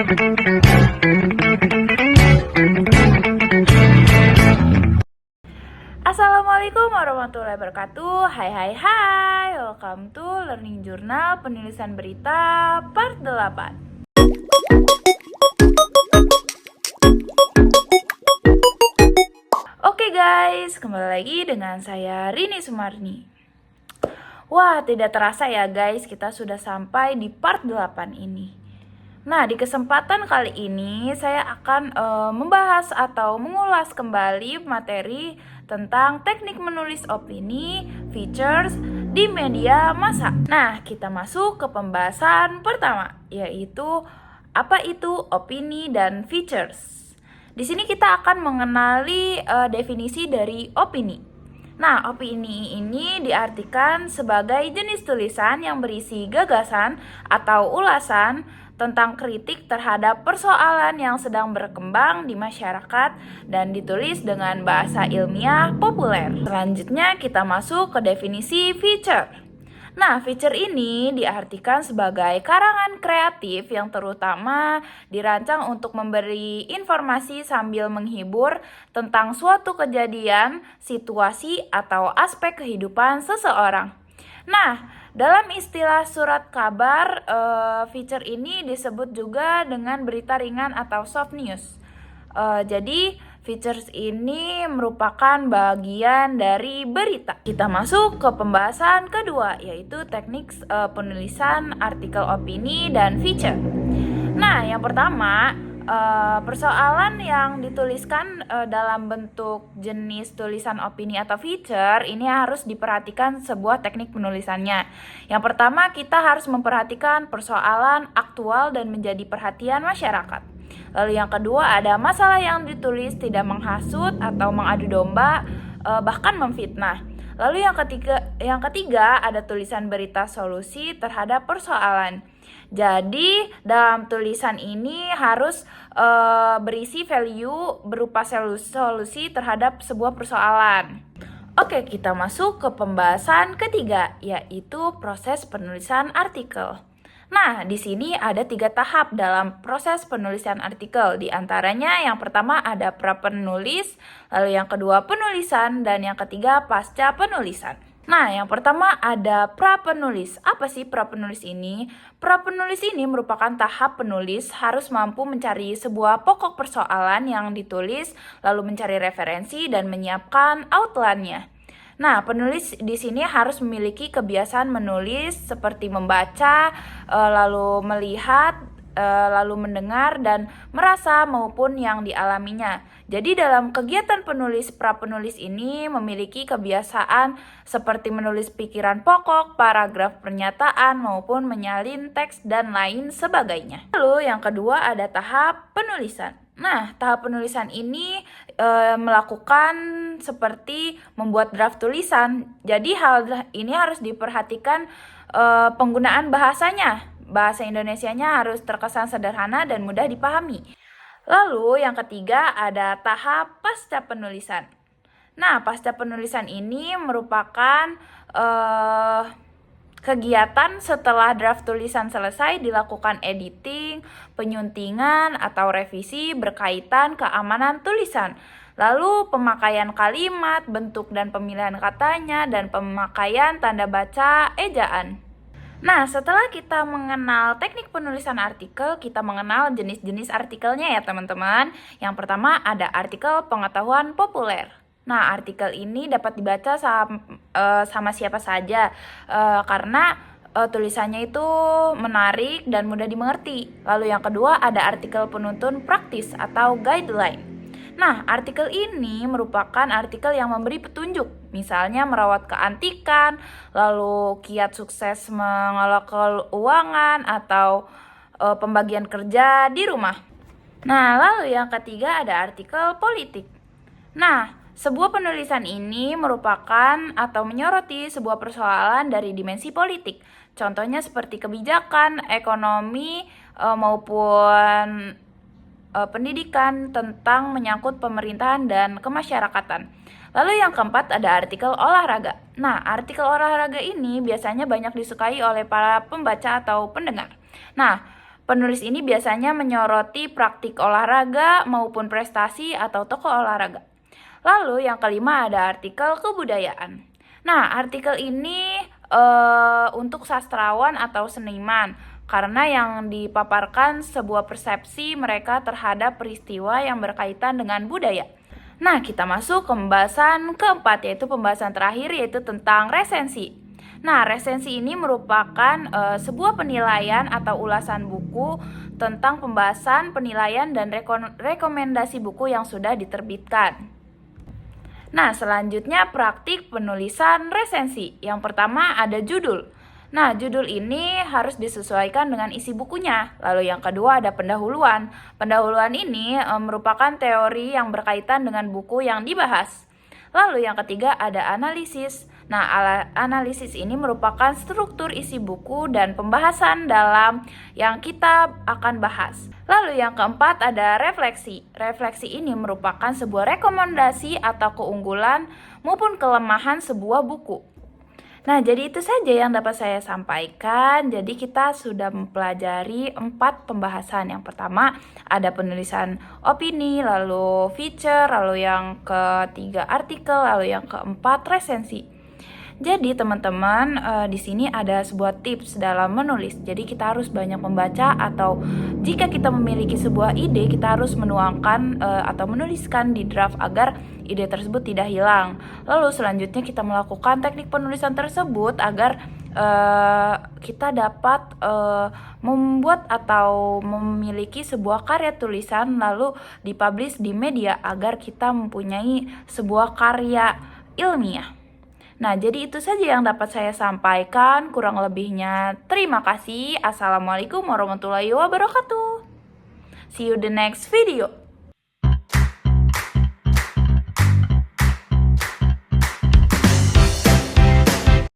Assalamualaikum warahmatullahi wabarakatuh. Hai, welcome to Learning Journal Penulisan Berita Part 8. Oke guys, kembali lagi dengan saya Rini Sumarni. Wah, tidak terasa ya guys, kita sudah sampai di part 8 ini. Nah, di kesempatan kali ini saya akan membahas atau mengulas kembali materi tentang teknik menulis opini, features di media massa. Nah, kita masuk ke pembahasan pertama, yaitu apa itu opini dan features. Di sini kita akan mengenali definisi dari opini. Nah, opini ini diartikan sebagai jenis tulisan yang berisi gagasan atau ulasan tentang kritik terhadap persoalan yang sedang berkembang di masyarakat dan ditulis dengan bahasa ilmiah populer. Selanjutnya kita masuk ke definisi feature. Nah, feature ini diartikan sebagai karangan kreatif yang terutama dirancang untuk memberi informasi sambil menghibur tentang suatu kejadian, situasi, atau aspek kehidupan seseorang. Nah, dalam istilah surat kabar, feature ini disebut juga dengan berita ringan atau soft news. Jadi, features ini merupakan bagian dari berita. Kita masuk ke pembahasan kedua, yaitu teknik penulisan artikel opini dan feature. Nah, yang pertama, persoalan yang dituliskan dalam bentuk jenis tulisan opini atau feature ini harus diperhatikan sebuah teknik penulisannya. Yang pertama, kita harus memperhatikan persoalan aktual dan menjadi perhatian masyarakat. Lalu yang kedua, ada masalah yang ditulis tidak menghasut atau mengadu domba, bahkan memfitnah. Lalu yang ketiga ada tulisan berita solusi terhadap persoalan. Jadi dalam tulisan ini harus berisi value berupa solusi terhadap sebuah persoalan. Oke, kita masuk ke pembahasan ketiga, yaitu proses penulisan artikel. Nah, di sini ada 3 tahap dalam proses penulisan artikel. Di antaranya yang pertama ada pra-penulis, lalu yang kedua penulisan, dan yang ketiga pasca penulisan. Nah, yang pertama ada pra-penulis. Apa sih pra-penulis ini? Pra-penulis ini merupakan tahap penulis harus mampu mencari sebuah pokok persoalan yang ditulis, lalu mencari referensi dan menyiapkan outline-nya. Nah, penulis di sini harus memiliki kebiasaan menulis seperti membaca, lalu melihat, lalu mendengar dan merasa maupun yang dialaminya. Jadi dalam kegiatan pra-penulis ini memiliki kebiasaan seperti menulis pikiran pokok, paragraf pernyataan maupun menyalin teks dan lain sebagainya. Lalu yang kedua ada tahap penulisan. Nah, tahap penulisan ini melakukan seperti membuat draft tulisan. Jadi hal ini harus diperhatikan penggunaan bahasanya. Bahasa Indonesianya harus terkesan sederhana dan mudah dipahami. Lalu yang ketiga ada tahap pasca penulisan. Nah, pasca penulisan ini merupakan kegiatan setelah draft tulisan selesai dilakukan editing, penyuntingan, atau revisi berkaitan keamanan tulisan. Lalu pemakaian kalimat, bentuk dan pemilihan katanya, dan pemakaian tanda baca ejaan. Nah, setelah kita mengenal teknik penulisan artikel, kita mengenal jenis-jenis artikelnya ya teman-teman. Yang pertama ada artikel pengetahuan populer. Nah, artikel ini dapat dibaca sama siapa saja karena tulisannya itu menarik dan mudah dimengerti. Lalu yang kedua ada artikel penuntun praktis atau guideline. Nah, artikel ini merupakan artikel yang memberi petunjuk, misalnya merawat keantikan, lalu kiat sukses mengelola keuangan, atau pembagian kerja di rumah. Nah, lalu yang ketiga ada artikel politik. Nah, sebuah penulisan ini merupakan atau menyoroti sebuah persoalan dari dimensi politik. Contohnya seperti kebijakan, ekonomi, maupun pendidikan tentang menyangkut pemerintahan dan kemasyarakatan. Lalu yang keempat ada artikel olahraga. Nah, artikel olahraga ini biasanya banyak disukai oleh para pembaca atau pendengar. Nah, Penulis ini biasanya menyoroti praktik olahraga maupun prestasi atau tokoh olahraga. Lalu yang kelima ada artikel kebudayaan. Nah, artikel ini untuk sastrawan atau seniman karena yang dipaparkan sebuah persepsi mereka terhadap peristiwa yang berkaitan dengan budaya. Nah, kita masuk ke pembahasan keempat, yaitu pembahasan terakhir, yaitu tentang resensi. Nah, resensi ini merupakan sebuah penilaian atau ulasan buku tentang pembahasan, penilaian, dan rekomendasi buku yang sudah diterbitkan. Nah, selanjutnya praktik penulisan resensi. Yang pertama ada judul. Nah, judul ini harus disesuaikan dengan isi bukunya. Lalu yang kedua ada pendahuluan. Pendahuluan ini merupakan teori yang berkaitan dengan buku yang dibahas. Lalu yang ketiga ada analisis. Nah, analisis ini merupakan struktur isi buku dan pembahasan dalam yang kita akan bahas. Lalu yang keempat ada refleksi. Refleksi ini merupakan sebuah rekomendasi atau keunggulan maupun kelemahan sebuah buku. Nah, jadi itu saja yang dapat saya sampaikan. Jadi kita sudah mempelajari 4 pembahasan. Yang pertama ada penulisan opini, lalu feature, lalu yang ketiga artikel, lalu yang keempat resensi. Jadi teman-teman, di sini ada sebuah tips dalam menulis. Jadi kita harus banyak membaca, atau jika kita memiliki sebuah ide, kita harus menuangkan atau menuliskan di draft agar ide tersebut tidak hilang. Lalu selanjutnya kita melakukan teknik penulisan tersebut agar kita dapat membuat atau memiliki sebuah karya tulisan lalu dipublish di media agar kita mempunyai sebuah karya ilmiah. Nah, jadi itu saja yang dapat saya sampaikan. Kurang lebihnya, terima kasih. Assalamualaikum warahmatullahi wabarakatuh. See you the next video.